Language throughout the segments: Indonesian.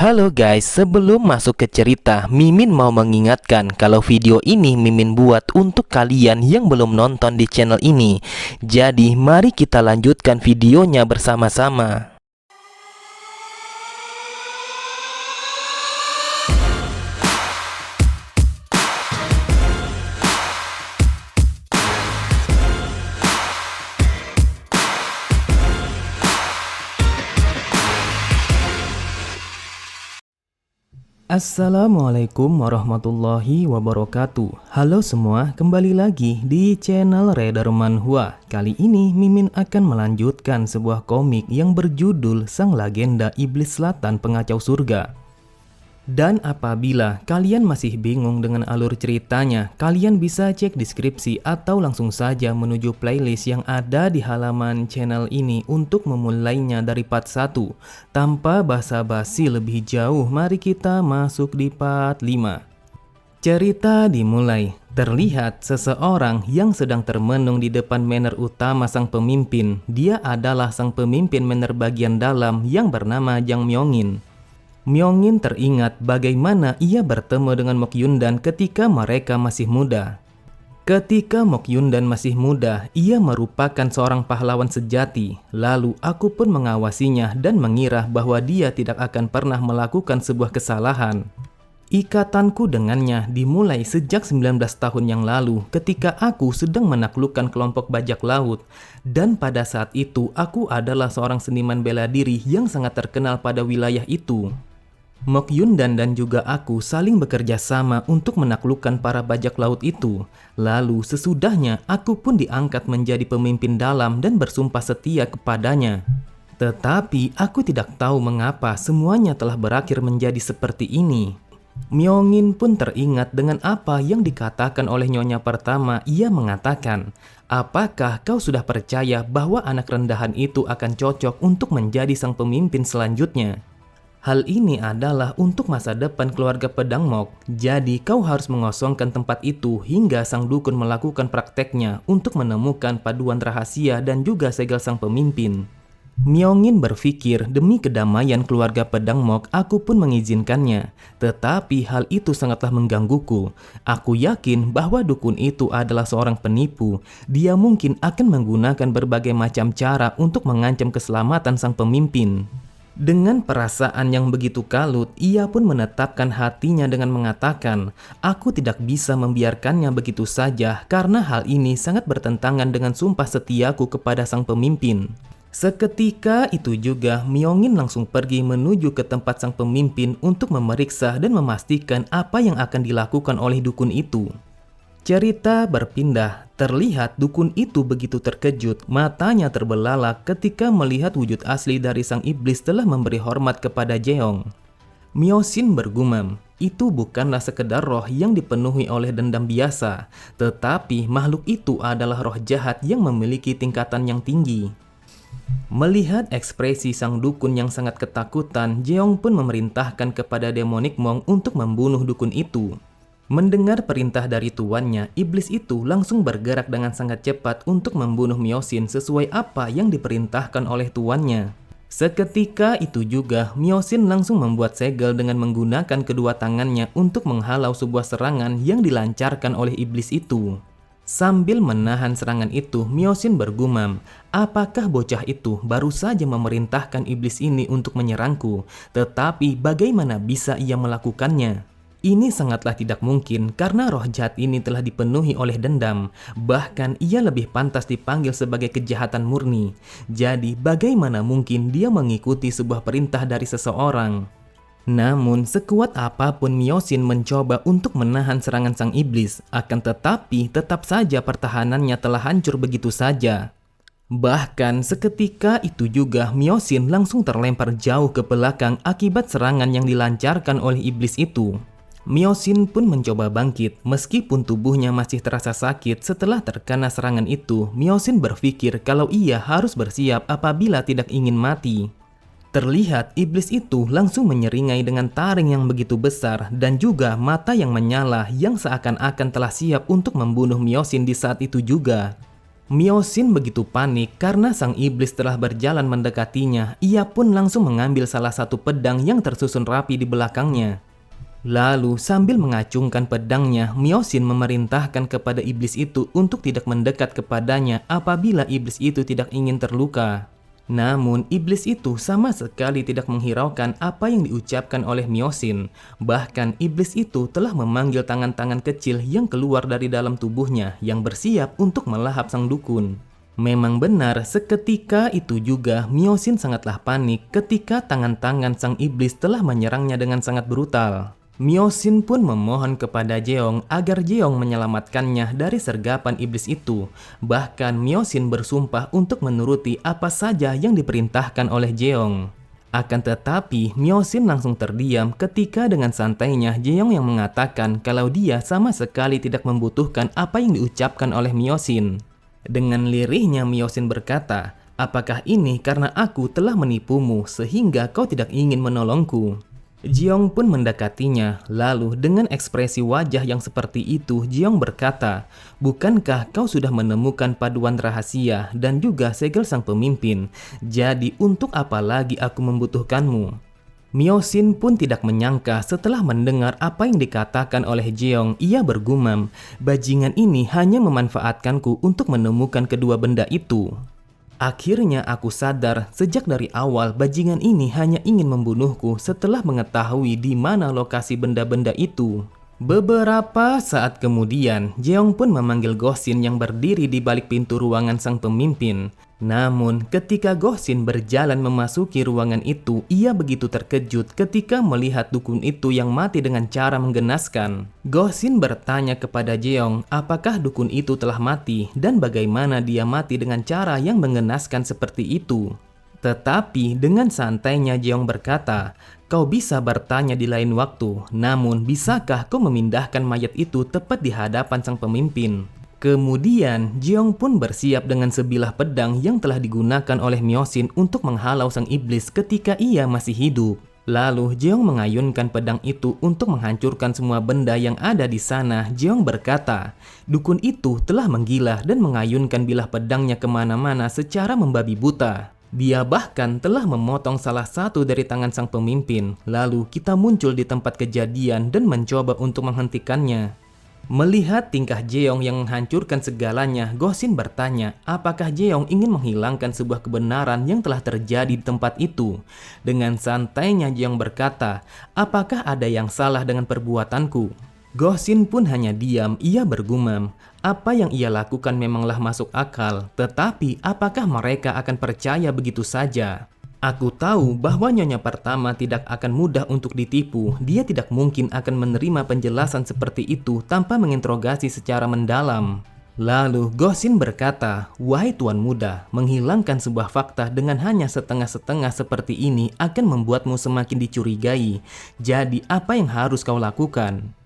Halo guys, sebelum masuk ke cerita, Mimin mau mengingatkan kalau video ini Mimin buat untuk kalian yang belum nonton di channel ini. Jadi, mari kita lanjutkan videonya bersama-sama. Assalamualaikum warahmatullahi wabarakatuh. Halo semua, kembali lagi di channel Reder Manhwa. Kali ini Mimin akan melanjutkan sebuah komik yang berjudul Sang Legenda Iblis Selatan Pengacau Surga. Dan apabila kalian masih bingung dengan alur ceritanya, kalian bisa cek deskripsi atau langsung saja menuju playlist yang ada di halaman channel ini untuk memulainya dari part 1. Tanpa basa-basi lebih jauh, mari kita masuk di part 5. Cerita dimulai. Terlihat seseorang yang sedang termenung di depan manor utama sang pemimpin. Dia adalah sang pemimpin manor bagian dalam yang bernama Jang Myongin. Myongin teringat bagaimana ia bertemu dengan Mok Yundan ketika mereka masih muda. Ketika Mok Yundan masih muda, ia merupakan seorang pahlawan sejati. Lalu aku pun mengawasinya dan mengira bahwa dia tidak akan pernah melakukan sebuah kesalahan. Ikatanku dengannya dimulai sejak 19 tahun yang lalu ketika aku sedang menaklukkan kelompok bajak laut. Dan pada saat itu aku adalah seorang seniman bela diri yang sangat terkenal pada wilayah itu. Mok Yundan dan juga aku saling bekerja sama untuk menaklukkan para bajak laut itu. Lalu sesudahnya aku pun diangkat menjadi pemimpin dalam dan bersumpah setia kepadanya. Tetapi aku tidak tahu mengapa semuanya telah berakhir menjadi seperti ini. Myongin pun teringat dengan apa yang dikatakan oleh nyonya pertama. Ia mengatakan, "Apakah kau sudah percaya bahwa anak rendahan itu akan cocok untuk menjadi sang pemimpin selanjutnya? Hal ini adalah untuk masa depan keluarga Pedang Mok, jadi kau harus mengosongkan tempat itu hingga sang dukun melakukan prakteknya untuk menemukan paduan rahasia dan juga segel sang pemimpin." Myongin berpikir demi kedamaian keluarga Pedang Mok, aku pun mengizinkannya. Tetapi hal itu sangatlah menggangguku. Aku yakin bahwa dukun itu adalah seorang penipu. Dia mungkin akan menggunakan berbagai macam cara untuk mengancam keselamatan sang pemimpin. Dengan perasaan yang begitu kalut, ia pun menetapkan hatinya dengan mengatakan, "Aku tidak bisa membiarkannya begitu saja karena hal ini sangat bertentangan dengan sumpah setiaku kepada sang pemimpin." Seketika itu juga Myongin langsung pergi menuju ke tempat sang pemimpin untuk memeriksa dan memastikan apa yang akan dilakukan oleh dukun itu. Cerita berpindah. Terlihat dukun itu begitu terkejut, matanya terbelalak ketika melihat wujud asli dari sang iblis telah memberi hormat kepada Jeong. Myosin bergumam, itu bukanlah sekedar roh yang dipenuhi oleh dendam biasa, tetapi makhluk itu adalah roh jahat yang memiliki tingkatan yang tinggi. Melihat ekspresi sang dukun yang sangat ketakutan, Jeong pun memerintahkan kepada Demonic Monk untuk membunuh dukun itu. Mendengar perintah dari tuannya, iblis itu langsung bergerak dengan sangat cepat untuk membunuh Myosin sesuai apa yang diperintahkan oleh tuannya. Seketika itu juga, Myosin langsung membuat segel dengan menggunakan kedua tangannya untuk menghalau sebuah serangan yang dilancarkan oleh iblis itu. Sambil menahan serangan itu, Myosin bergumam, "Apakah bocah itu baru saja memerintahkan iblis ini untuk menyerangku? Tetapi bagaimana bisa ia melakukannya? Ini sangatlah tidak mungkin karena roh jahat ini telah dipenuhi oleh dendam. Bahkan ia lebih pantas dipanggil sebagai kejahatan murni. Jadi bagaimana mungkin dia mengikuti sebuah perintah dari seseorang?" Namun sekuat apapun Myosin mencoba untuk menahan serangan sang iblis, akan tetapi tetap saja pertahanannya telah hancur begitu saja. Bahkan seketika itu juga Myosin langsung terlempar jauh ke belakang akibat serangan yang dilancarkan oleh iblis itu. Myosin pun mencoba bangkit, meskipun tubuhnya masih terasa sakit setelah terkena serangan itu. Myosin berpikir kalau ia harus bersiap apabila tidak ingin mati. Terlihat iblis itu langsung menyeringai dengan taring yang begitu besar dan juga mata yang menyala yang seakan-akan telah siap untuk membunuh Myosin di saat itu juga. Myosin begitu panik karena sang iblis telah berjalan mendekatinya. Ia pun langsung mengambil salah satu pedang yang tersusun rapi di belakangnya. Lalu sambil mengacungkan pedangnya, Myosin memerintahkan kepada iblis itu untuk tidak mendekat kepadanya apabila iblis itu tidak ingin terluka. Namun iblis itu sama sekali tidak menghiraukan apa yang diucapkan oleh Myosin. Bahkan iblis itu telah memanggil tangan-tangan kecil yang keluar dari dalam tubuhnya yang bersiap untuk melahap sang dukun. Memang benar, seketika itu juga Myosin sangatlah panik ketika tangan-tangan sang iblis telah menyerangnya dengan sangat brutal. Myosin pun memohon kepada Jeong agar Jeong menyelamatkannya dari sergapan iblis itu. Bahkan Myosin bersumpah untuk menuruti apa saja yang diperintahkan oleh Jeong. Akan tetapi Myosin langsung terdiam ketika dengan santainya Jeong yang mengatakan kalau dia sama sekali tidak membutuhkan apa yang diucapkan oleh Myosin. Dengan lirihnya Myosin berkata, "Apakah ini karena aku telah menipumu sehingga kau tidak ingin menolongku?" Jeong pun mendekatinya, lalu dengan ekspresi wajah yang seperti itu, Jeong berkata, "Bukankah kau sudah menemukan paduan rahasia dan juga segel sang pemimpin? Jadi untuk apa lagi aku membutuhkanmu?" Myosin pun tidak menyangka setelah mendengar apa yang dikatakan oleh Jeong. Ia bergumam, "Bajingan ini hanya memanfaatkanku untuk menemukan kedua benda itu. Akhirnya aku sadar sejak dari awal bajingan ini hanya ingin membunuhku setelah mengetahui di mana lokasi benda-benda itu." Beberapa saat kemudian, Jeong pun memanggil Gosin yang berdiri di balik pintu ruangan sang pemimpin. Namun, ketika Gosin berjalan memasuki ruangan itu, ia begitu terkejut ketika melihat dukun itu yang mati dengan cara menggenaskan. Gosin bertanya kepada Jeong, apakah dukun itu telah mati dan bagaimana dia mati dengan cara yang menggenaskan seperti itu. Tetapi dengan santainya Jeong berkata, "Kau bisa bertanya di lain waktu, namun bisakah kau memindahkan mayat itu tepat di hadapan sang pemimpin?" Kemudian Jeong pun bersiap dengan sebilah pedang yang telah digunakan oleh Myosin untuk menghalau sang iblis ketika ia masih hidup. Lalu Jeong mengayunkan pedang itu untuk menghancurkan semua benda yang ada di sana. Jeong berkata, dukun itu telah menggila dan mengayunkan bilah pedangnya kemana-mana secara membabi buta. Dia bahkan telah memotong salah satu dari tangan sang pemimpin. Lalu kita muncul di tempat kejadian dan mencoba untuk menghentikannya. Melihat tingkah Jeong yang menghancurkan segalanya, Gosin bertanya apakah Jeong ingin menghilangkan sebuah kebenaran yang telah terjadi di tempat itu. Dengan santainya Jeong berkata, "Apakah ada yang salah dengan perbuatanku?" Gosin pun hanya diam. Ia bergumam, apa yang ia lakukan memanglah masuk akal, tetapi apakah mereka akan percaya begitu saja? Aku tahu bahwa nyonya pertama tidak akan mudah untuk ditipu. Dia tidak mungkin akan menerima penjelasan seperti itu tanpa menginterogasi secara mendalam. Lalu Gosin berkata, "Wahai tuan muda, menghilangkan sebuah fakta dengan hanya setengah-setengah seperti ini akan membuatmu semakin dicurigai. Jadi apa yang harus kau lakukan?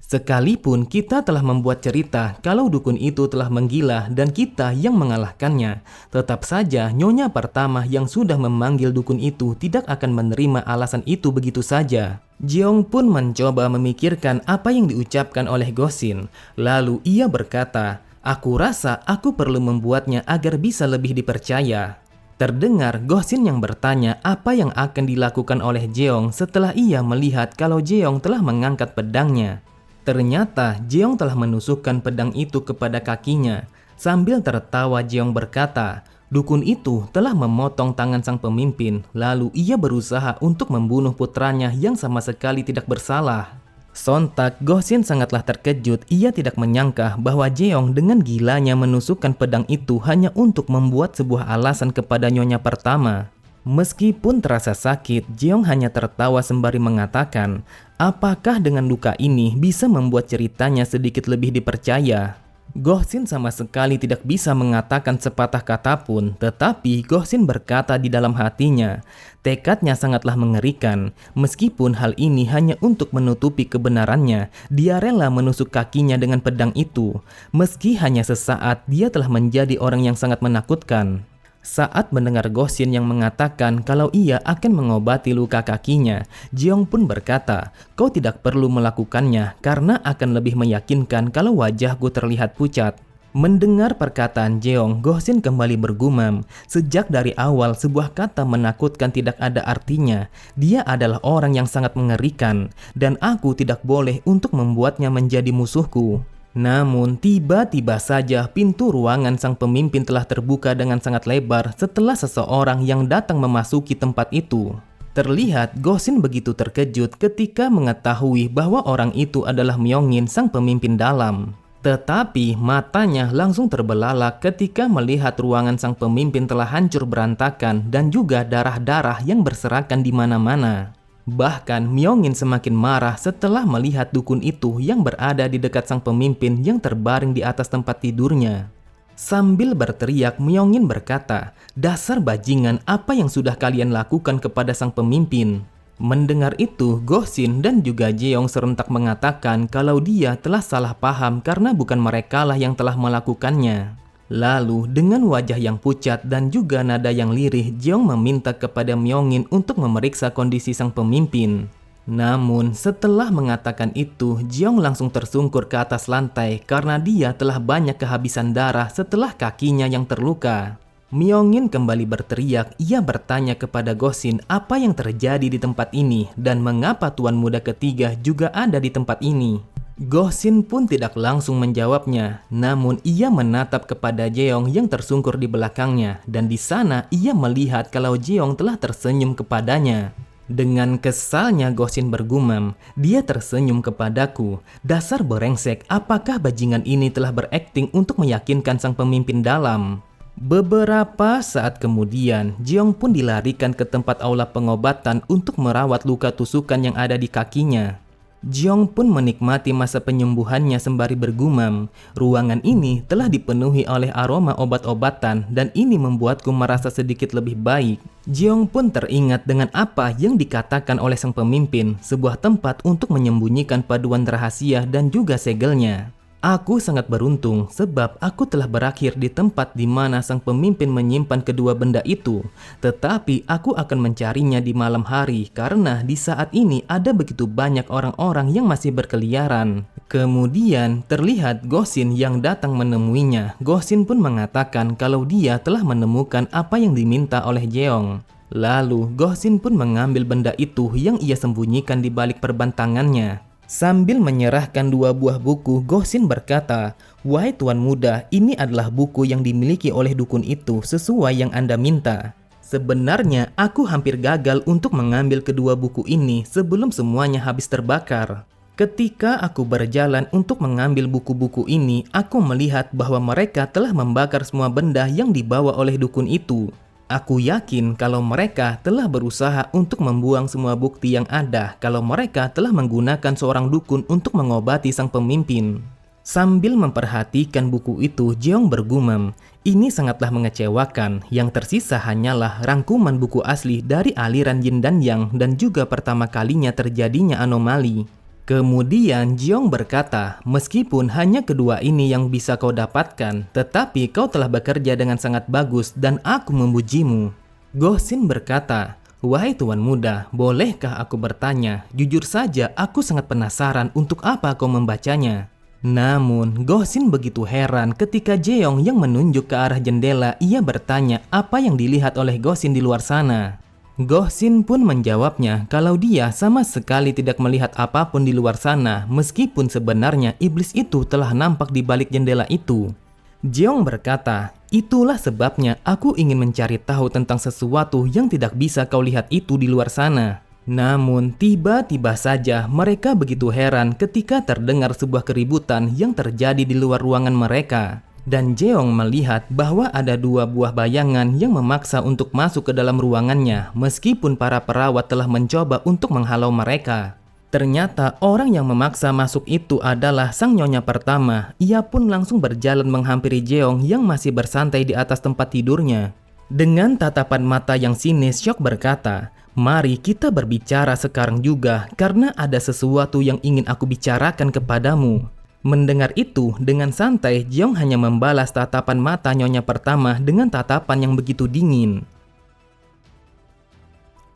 Sekalipun kita telah membuat cerita kalau dukun itu telah menggila dan kita yang mengalahkannya, tetap saja nyonya pertama yang sudah memanggil dukun itu tidak akan menerima alasan itu begitu saja." Jeong pun mencoba memikirkan apa yang diucapkan oleh Gosin. Lalu ia berkata, "Aku rasa aku perlu membuatnya agar bisa lebih dipercaya." Terdengar Gosin yang bertanya apa yang akan dilakukan oleh Jeong setelah ia melihat kalau Jeong telah mengangkat pedangnya. Ternyata Jeong telah menusukkan pedang itu kepada kakinya. Sambil tertawa Jeong berkata, dukun itu telah memotong tangan sang pemimpin. Lalu ia berusaha untuk membunuh putranya yang sama sekali tidak bersalah. Sontak Gosin sangatlah terkejut. Ia tidak menyangka bahwa Jeong dengan gilanya menusukkan pedang itu hanya untuk membuat sebuah alasan kepada nyonya pertama. Meskipun terasa sakit, Jeong hanya tertawa sembari mengatakan, apakah dengan luka ini bisa membuat ceritanya sedikit lebih dipercaya? Gosin sama sekali tidak bisa mengatakan sepatah kata pun, tetapi Gosin berkata di dalam hatinya, tekadnya sangatlah mengerikan. Meskipun hal ini hanya untuk menutupi kebenarannya, dia rela menusuk kakinya dengan pedang itu. Meski hanya sesaat, dia telah menjadi orang yang sangat menakutkan. Saat mendengar Gosin yang mengatakan kalau ia akan mengobati luka kakinya, Jeong pun berkata, kau tidak perlu melakukannya karena akan lebih meyakinkan kalau wajahku terlihat pucat. Mendengar perkataan Jeong, Gosin kembali bergumam. Sejak dari awal sebuah kata menakutkan tidak ada artinya. Dia adalah orang yang sangat mengerikan, dan aku tidak boleh untuk membuatnya menjadi musuhku. Namun tiba-tiba saja pintu ruangan sang pemimpin telah terbuka dengan sangat lebar setelah seseorang yang datang memasuki tempat itu. Terlihat Gosin begitu terkejut ketika mengetahui bahwa orang itu adalah Myongin, sang pemimpin dalam. Tetapi matanya langsung terbelalak ketika melihat ruangan sang pemimpin telah hancur berantakan dan juga darah-darah yang berserakan di mana-mana. Bahkan Myongin semakin marah setelah melihat dukun itu yang berada di dekat sang pemimpin yang terbaring di atas tempat tidurnya. Sambil berteriak, Myongin berkata, "Dasar bajingan, apa yang sudah kalian lakukan kepada sang pemimpin?" Mendengar itu, Gosin dan juga Jeong serentak mengatakan kalau dia telah salah paham karena bukan merekalah yang telah melakukannya. Lalu dengan wajah yang pucat dan juga nada yang lirih, Jeong meminta kepada Myongin untuk memeriksa kondisi sang pemimpin. Namun setelah mengatakan itu, Jeong langsung tersungkur ke atas lantai karena dia telah banyak kehabisan darah setelah kakinya yang terluka. Myongin kembali berteriak. Ia bertanya kepada Gosin apa yang terjadi di tempat ini dan mengapa tuan muda ketiga juga ada di tempat ini. Gosin pun tidak langsung menjawabnya, namun ia menatap kepada Jeong yang tersungkur di belakangnya, dan di sana ia melihat kalau Jeong telah tersenyum kepadanya. Dengan kesalnya Gosin bergumam, "Dia tersenyum kepadaku. Dasar berengsek, apakah bajingan ini telah berakting untuk meyakinkan sang pemimpin dalam?" Beberapa saat kemudian, Jeong pun dilarikan ke tempat aula pengobatan untuk merawat luka tusukan yang ada di kakinya. Jeong pun menikmati masa penyembuhannya sembari bergumam, "Ruangan ini telah dipenuhi oleh aroma obat-obatan dan ini membuatku merasa sedikit lebih baik." Jeong pun teringat dengan apa yang dikatakan oleh sang pemimpin, sebuah tempat untuk menyembunyikan paduan rahasia dan juga segelnya. "Aku sangat beruntung sebab aku telah berakhir di tempat di mana sang pemimpin menyimpan kedua benda itu. Tetapi aku akan mencarinya di malam hari karena di saat ini ada begitu banyak orang-orang yang masih berkeliaran." Kemudian terlihat Gosin yang datang menemuinya. Gosin pun mengatakan kalau dia telah menemukan apa yang diminta oleh Jeong. Lalu Gosin pun mengambil benda itu yang ia sembunyikan di balik perbantangannya. Sambil menyerahkan dua buah buku, Gosin berkata, "Wahai tuan muda, ini adalah buku yang dimiliki oleh dukun itu sesuai yang Anda minta. Sebenarnya aku hampir gagal untuk mengambil kedua buku ini sebelum semuanya habis terbakar. Ketika aku berjalan untuk mengambil buku-buku ini, aku melihat bahwa mereka telah membakar semua benda yang dibawa oleh dukun itu. Aku yakin kalau mereka telah berusaha untuk membuang semua bukti yang ada kalau mereka telah menggunakan seorang dukun untuk mengobati sang pemimpin." Sambil memperhatikan buku itu, Jeong bergumam, "Ini sangatlah mengecewakan. Yang tersisa hanyalah rangkuman buku asli dari aliran Yin dan Yang dan juga pertama kalinya terjadinya anomali." Kemudian Jeong berkata, "Meskipun hanya kedua ini yang bisa kau dapatkan, tetapi kau telah bekerja dengan sangat bagus dan aku memujimu." Gosin berkata, "Wahai tuan muda, bolehkah aku bertanya? Jujur saja aku sangat penasaran untuk apa kau membacanya." Namun Gosin begitu heran ketika Jeong yang menunjuk ke arah jendela. Ia bertanya apa yang dilihat oleh Gosin di luar sana. Gosin pun menjawabnya kalau dia sama sekali tidak melihat apapun di luar sana, meskipun sebenarnya iblis itu telah nampak di balik jendela itu. Jeong berkata, "Itulah sebabnya aku ingin mencari tahu tentang sesuatu yang tidak bisa kau lihat itu di luar sana." Namun tiba-tiba saja mereka begitu heran ketika terdengar sebuah keributan yang terjadi di luar ruangan mereka. Dan Jeong melihat bahwa ada dua buah bayangan yang memaksa untuk masuk ke dalam ruangannya meskipun para perawat telah mencoba untuk menghalau mereka. Ternyata orang yang memaksa masuk itu adalah sang nyonya pertama. Ia pun langsung berjalan menghampiri Jeong yang masih bersantai di atas tempat tidurnya. Dengan tatapan mata yang sinis, Syok berkata, "Mari kita berbicara sekarang juga karena ada sesuatu yang ingin aku bicarakan kepadamu." Mendengar itu, dengan santai, Jeong hanya membalas tatapan mata nyonya pertama dengan tatapan yang begitu dingin.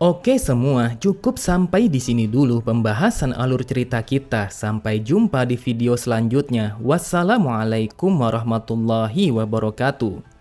Oke semua, cukup sampai di sini dulu pembahasan alur cerita kita. Sampai jumpa di video selanjutnya. Wassalamualaikum warahmatullahi wabarakatuh.